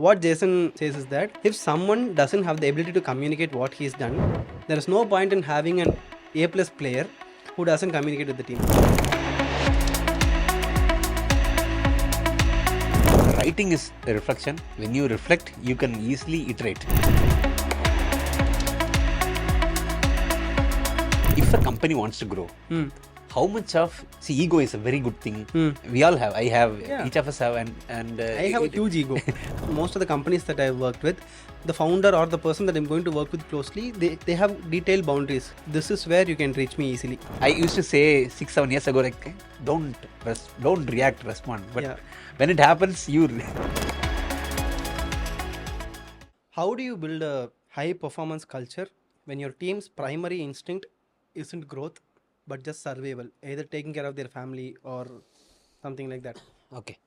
What Jason says is that if someone doesn't have the ability to communicate what he's done, there is no point in having an A plus player who doesn't communicate with the team. Writing is a reflection. When you reflect, you can easily iterate. If a company wants to grow, how much of ego is a very good thing. We all have. I have. Yeah. Each of us have, and I have a huge ego. Most of the companies that I've worked with, the founder or the person that I'm going to work with closely, they have detailed boundaries. This is where you can reach me easily. I used to say 6-7 years ago, like, don't react, respond. But Yeah. when it happens, you. How do you build a high performance culture when your team's primary instinct isn't growth but just survival, either taking care of their family or something like that? Okay.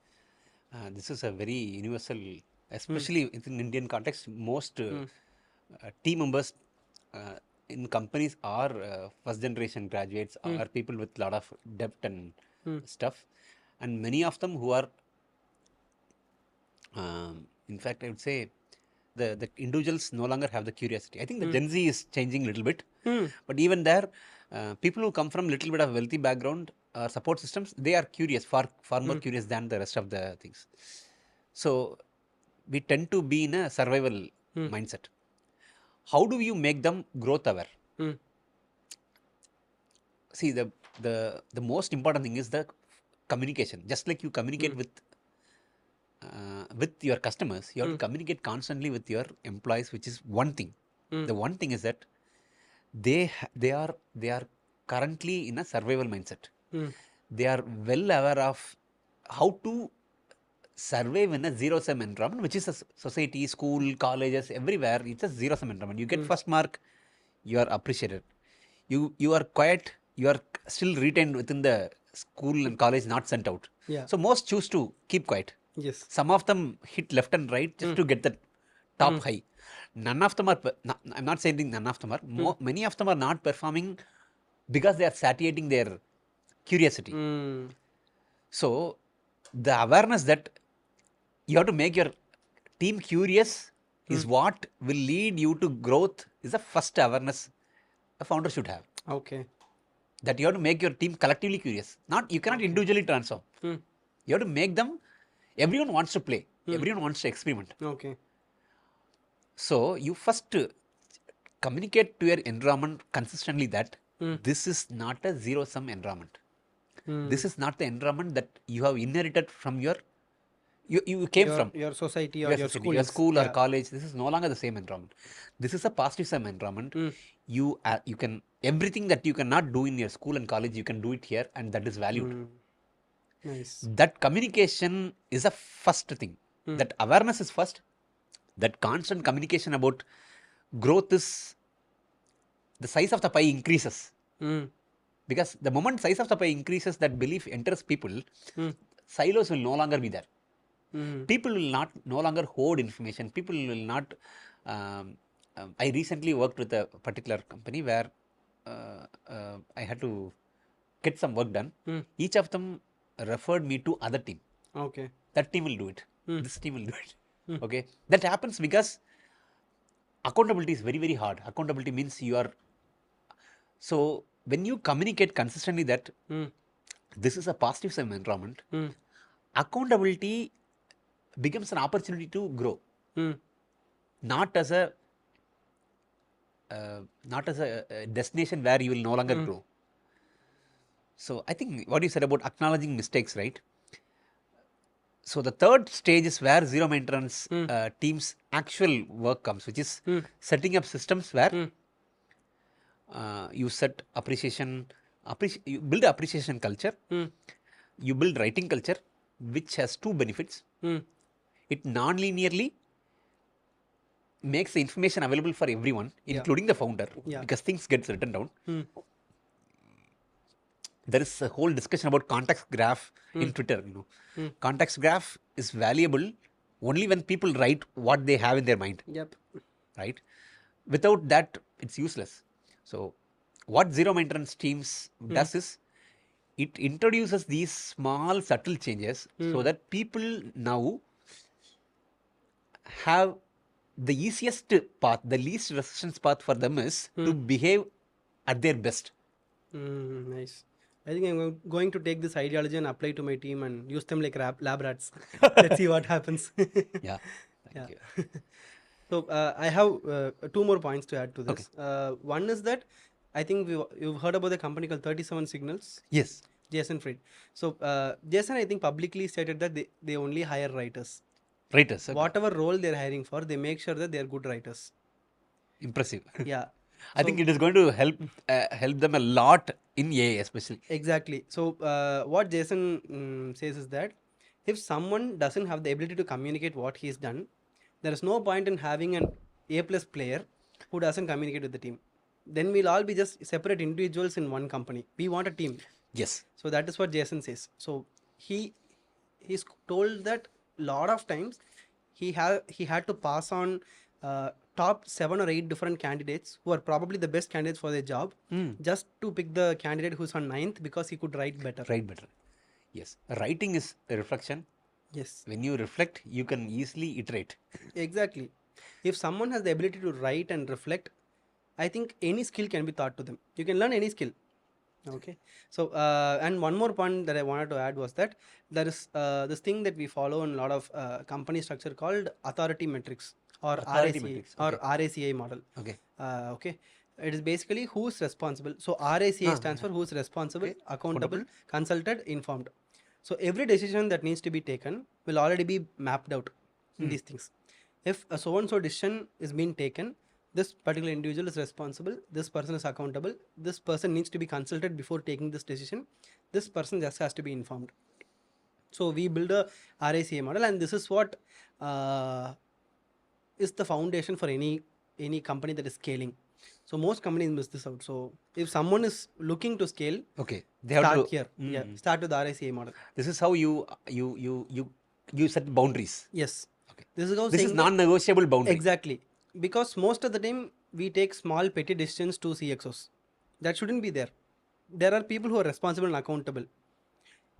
This is a very universal, especially in Indian context. Most team members in companies are first generation graduates, are people with a lot of debt and stuff, and many of them who are, in fact, I would say the individuals no longer have the curiosity. I think the Gen Z is changing a little bit, but even there, people who come from a little bit of wealthy background or support systems, they are curious, far more curious than the rest of the things. So we tend to be in a survival mindset. How do you make them growth aware? See, the most important thing is the communication. Just like you communicate with your customers, you have to communicate constantly with your employees, which is one thing. The one thing is that they are currently in a survival mindset. They are well aware of how to survive in a zero-sum environment, which is a society, school, colleges, everywhere. It's a zero-sum environment. You get first mark, you are appreciated. You are quiet, you are still retained within the school and college, not sent out. Yeah. So most choose to keep quiet. Yes. Some of them hit left and right just to get the top high. None of them are, I'm not saying none of them are, many of them are not performing because they are satiating their curiosity. So the awareness that you have to make your team curious is what will lead you to growth is the first awareness a founder should have. Okay. That you have to make your team collectively curious. You cannot individually transform. You have to make them, everyone wants to play. Everyone wants to experiment. Okay. So you first communicate to your environment consistently that this is not a zero-sum environment. This is not the environment that you have inherited from you came from. Your society or your school. Your school or college. This is no longer the same environment. This is a positive sum environment. You can, everything that you cannot do in your school and college, you can do it here, and that is valued. Nice. That communication is a first thing. That awareness is first. That constant communication about growth is, the size of the pie increases. Because the moment size of the pie increases, that belief enters people, silos will no longer be there. People will no longer hoard information. People will not. I recently worked with a particular company where I had to get some work done. Each of them referred me to other team. Okay. That team will do it. This team will do it. Okay. That happens because accountability is very, very hard. Accountability means you are. So when you communicate consistently that this is a positive sum environment, accountability becomes an opportunity to grow, not as a destination where you will no longer grow. So I think what you said about acknowledging mistakes, right? So the third stage is where zero maintenance teams' actual work comes, which is setting up systems where you set appreciation, you build appreciation culture, you build writing culture, which has two benefits. It non-linearly makes the information available for everyone, including the founder, because things get written down. There is a whole discussion about context graph in Twitter. Context graph is valuable only when people write what they have in their mind. Yep. Right? Without that, it's useless. So what zero maintenance teams does is it introduces these small subtle changes so that people now have the easiest path, the least resistance path for them is to behave at their best. Nice. I think I'm going to take this ideology and apply to my team and use them like lab rats. Let's see what happens. Yeah. Yeah. Thank you. So I have two more points to add to Okay. this. One is that I think you've heard about the company called 37 Signals. Yes. Jason Fried. So Jason, I think publicly stated that they only hire writers. Writers. Okay. Whatever role they're hiring for, they make sure that they're good writers. Impressive. Yeah. I think it is going to help them a lot in AI especially. Exactly. So what Jason says is that if someone doesn't have the ability to communicate what he's done, there is no point in having an A+ player who doesn't communicate with the team. Then we'll all be just separate individuals in one company. We want a team. Yes. So that is what Jason says. So he's told that a lot of times he had to pass on top 7 or 8 different candidates who are probably the best candidates for their job just to pick the candidate who's on 9th because he could write better. Write better. Yes. Writing is a reflection. Yes. When you reflect, you can easily iterate. Exactly. If someone has the ability to write and reflect, I think any skill can be taught to them. You can learn any skill. Okay. So and one more point that I wanted to add was that there is this thing that we follow in a lot of company structure called authority metrics or Authority RACI metrics, or okay. RACI model. Okay. Okay. It is basically who's responsible. So RACI stands for who's responsible, Okay. accountable, consulted, informed. So every decision that needs to be taken will already be mapped out in these things. If a so and so decision is being taken, this particular individual is responsible, this person is accountable, this person needs to be consulted before taking this decision, this person just has to be informed. So we build a RACA model, and this is what is the foundation for any company that is scaling. So most companies miss this out. So if someone is looking to scale, Okay. They have start to here. Yeah, start with the RACA model. This is how you set boundaries. Yes. Okay. This is how This is saying that- non-negotiable boundary. Exactly. Because most of the time we take small petty decisions to CXOs. That shouldn't be there. There are people who are responsible and accountable.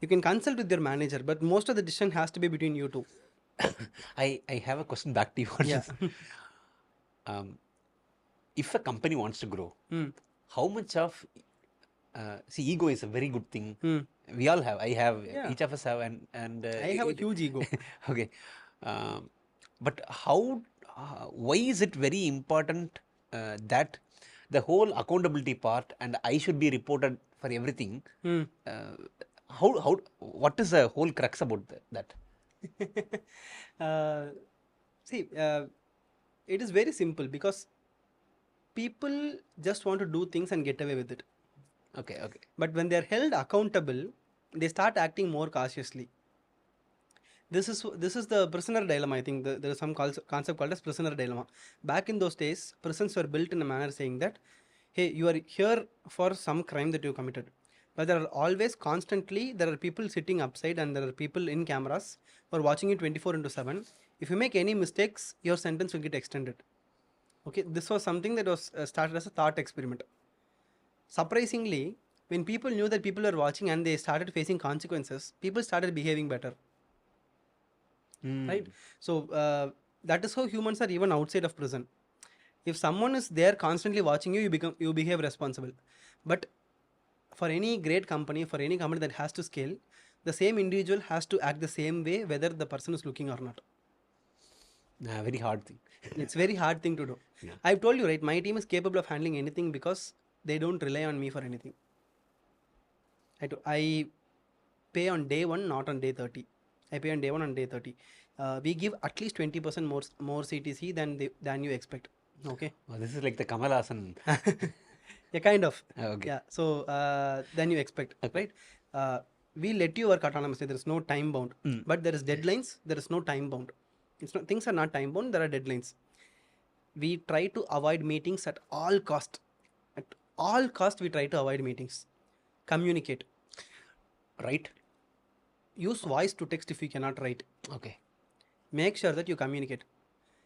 You can consult with your manager, but most of the decision has to be between you two. I have a question back to you on Yeah. this. If a company wants to grow, how much of see, ego is a very good thing. We all have. I have. Yeah. Each of us have, and I have a huge ego. Okay, but how? Why is it very important that the whole accountability part and I should be reported for everything? How? What is the whole crux about that? See, it is very simple because people just want to do things and get away with it. Okay. Okay. But when they are held accountable, they start acting more cautiously. This is the prisoner dilemma. I think there is some concept called as prisoner dilemma. Back in those days, prisons were built in a manner saying that, hey, you are here for some crime that you committed. But there are always constantly, there are people sitting upside and there are people in cameras who are watching you 24/7. If you make any mistakes, your sentence will get extended. Okay, this was something that was started as a thought experiment. Surprisingly, when people knew that people were watching and they started facing consequences, people started behaving better. Right? So that is how humans are even outside of prison. If someone is there constantly watching you, you behave responsible. But for any great company, for any company that has to scale, the same individual has to act the same way whether the person is looking or not. Very hard thing. It's very hard thing to do. Yeah. I've told you, right? My team is capable of handling anything because they don't rely on me for anything. I pay on day 1, not on day 30. I pay on day 1 and day 30. We give at least 20% more CTC than you expect. Okay. Oh, this is like the Kamal Hassan. Yeah, kind of. Okay. Yeah. So then you expect, right? We let you work autonomously. There is no time bound, but there is deadlines. There is no time bound. Things are not time bound. There are deadlines. We try to avoid meetings at all cost. At all cost, we try to avoid meetings. Communicate. Right. Use voice to text if you cannot write. Okay. Make sure that you communicate.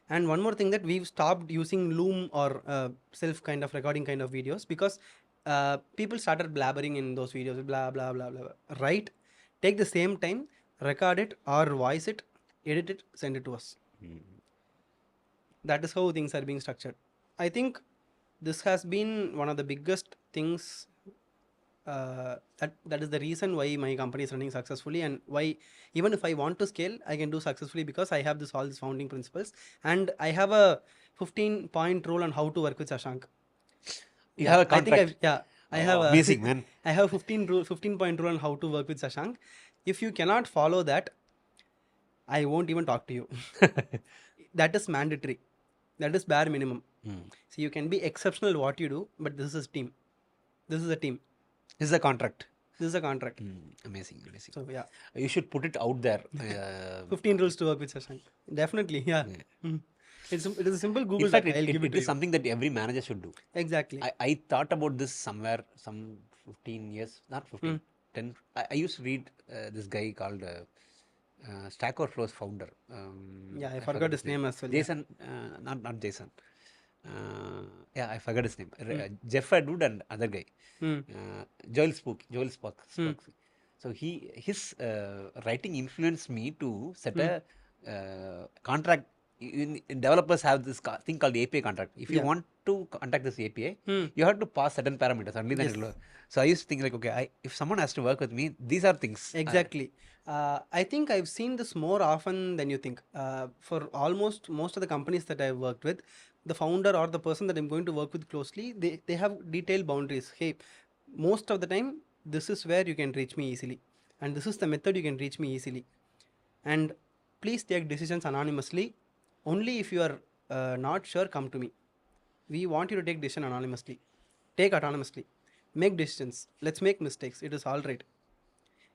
And one more thing, that we've stopped using Loom or self kind of recording kind of videos because people started blabbering in those videos, blah blah blah blah. Right? Take the same time, record it or voice it, edit it, send it to us. That is how things are being structured. I think this has been one of the biggest things, that is the reason why my company is running successfully, and why even if I want to scale, I can do successfully, because I have all these founding principles, and I have a 15-point rule on how to work with Shashank. You have a I think contract. I have Oh, a amazing, man. I have 15-point rule on how to work with Shashank. If you cannot follow that, I won't even talk to you. That is mandatory. That is bare minimum. So you can be exceptional at what you do, but this is team. This is a team. This is a contract. This is a contract. Amazing, amazing. So yeah, You should put it out there. 15 rules to work with Shashank. Definitely, yeah. It is a simple Google In fact, Doc. I'll give it it to is you. something that every manager should do. Exactly. I thought about this somewhere, some 15 years, not 15, 10. I used to read this guy called Stack Overflow's founder. Yeah, I forgot his name as well. Jason, not Jason. Yeah, I forgot his name. Jeff Edwood and other guy. Joel Spock. So his writing influenced me to set a contract. Developers have this thing called API contract. If you want to contact this API, you have to pass certain parameters. Only then it will. So I used to think like, okay, if someone has to work with me, these are things. Exactly. I think I've seen this more often than you think. For almost most of the companies that I've worked with, the founder or the person that I'm going to work with closely, they have detailed boundaries. Hey, most of the time, this is where you can reach me easily, and this is the method you can reach me easily. And please take decisions anonymously. Only if you are not sure, come to me. We want you to take decision anonymously. Take autonomously. Make decisions. Let's make mistakes. It is all right.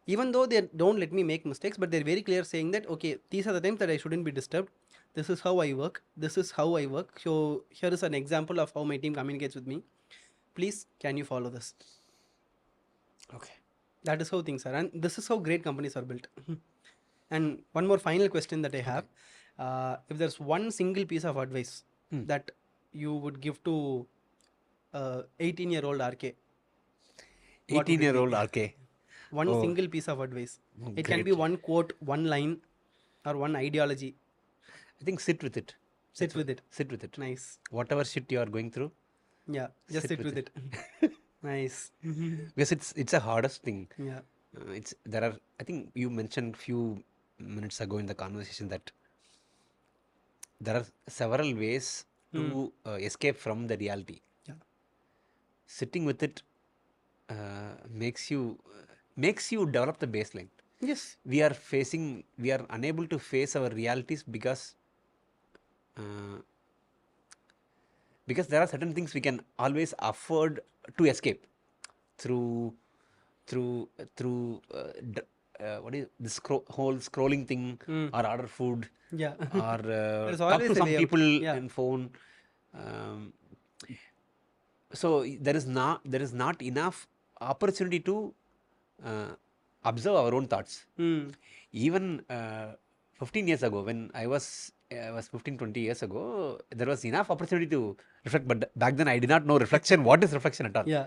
Even though they don't let me make mistakes, but they're very clear saying that, okay, these are the times that I shouldn't be disturbed. This is how I work. This is how I work. So here is an example of how my team communicates with me. Please, can you follow this? Okay. That is how things are. And this is how great companies are built. And one more final question that I have. If there's one single piece of advice that you would give to 18-year-old RK, what would it be? 18-year-old RK. One single piece of advice. It can be one quote, one line, or one ideology. I think sit with it. Sit with it. Sit with it. Nice. Whatever shit you are going through. Yeah, just sit with it. Nice. Because it's a hardest thing. Yeah. I think you mentioned few minutes ago in the conversation that there are several ways to escape from the reality. Yeah. Sitting with it makes you develop the baseline. Yes. We are unable to face our realities because there are certain things we can always afford to escape through what is this whole scrolling thing, or order food, Yeah. or There's talk always to a some way out. people Yeah. in phone. So there is not enough opportunity to observe our own thoughts. Even 15 years ago, when I was 15, 20 years ago, there was enough opportunity to reflect. But back then, I did not know reflection. What is reflection at all? Yeah.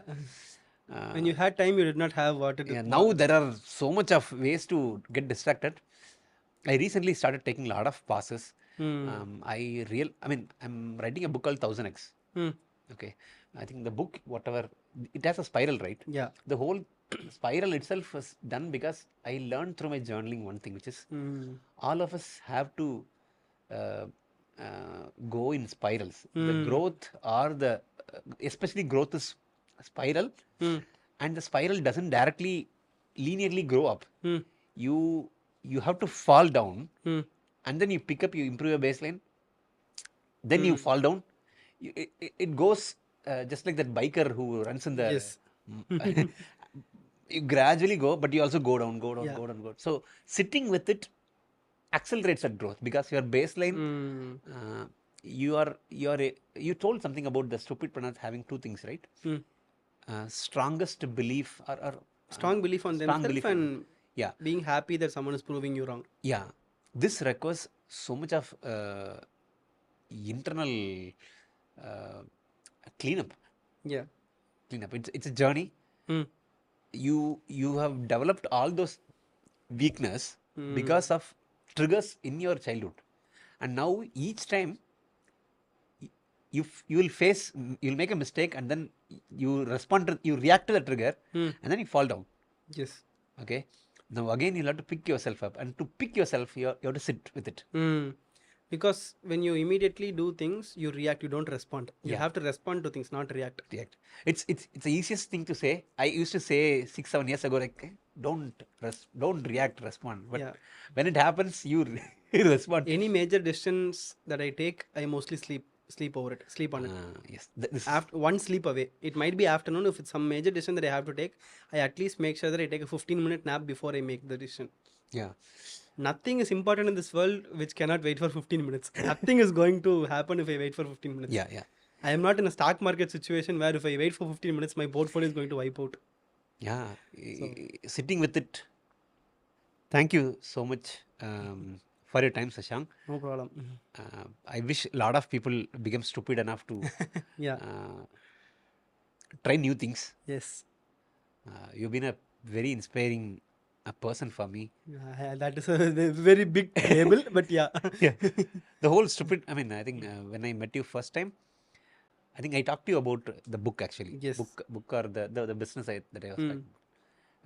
When you had time, you did not have what to do. Yeah, now there are so much of ways to get distracted. I recently started taking a lot of passes. I'm writing a book called 1000x. Okay, I think the book, whatever, it has a spiral, right? Yeah. The whole spiral itself was done because I learned through my journaling one thing, which is all of us have to go in spirals. The growth or especially growth is spiral, and the spiral doesn't directly linearly grow up. You have to fall down, and then you pick up, you improve your baseline, then you fall down. It goes just like that biker who runs in the. Yes. You gradually go, but you also go down. Yeah. So sitting with it accelerates that growth because your baseline. You told something about the stupid pronouns having two things, right? Strongest belief or Strong belief on themselves belief and yeah, being happy that someone is proving you wrong. yeah. This requires so much of internal cleanup. Yeah. It's a journey. You have developed all those weakness because of triggers in your childhood, and now each time you will face, you'll make a mistake, and then you react to the trigger, and then you fall down. Yes. Okay. Now again, you'll have to pick yourself up, and to pick yourself, you have to sit with it. Because when you immediately do things, you react, you don't respond. You Yeah. have to respond to things, not react. React. It's the easiest thing to say. I used to say 6-7 years ago, like, don't react, respond. But Yeah. when it happens, you respond. Any major decisions that I take, I mostly sleep on it. Yes. This After one sleep away, it might be afternoon. If it's some major decision that I have to take, I at least make sure that I take a 15-minute nap before I make the decision. yeah. Nothing is important in this world which cannot wait for 15 minutes. Nothing is going to happen if I wait for 15 minutes. Yeah. Yeah. I am not in a stock market situation where if I wait for 15 minutes, my portfolio is going to wipe out. Yeah. Sitting with it. Thank you so much for your time, Sashank. No problem. I wish a lot of people become stupid enough to Yeah. try new things. Yes. You've been a very inspiring person for me. That is a very big label, but yeah. Yeah. The whole stupid, I mean, I think when I met you first time, I think I talked to you about the book actually. Yes. Book or the business that I was talking about.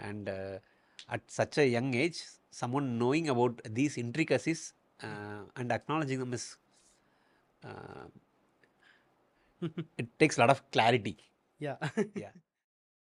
And at such a young age, someone knowing about these intricacies and acknowledging them is, it takes a lot of clarity. Yeah. Yeah.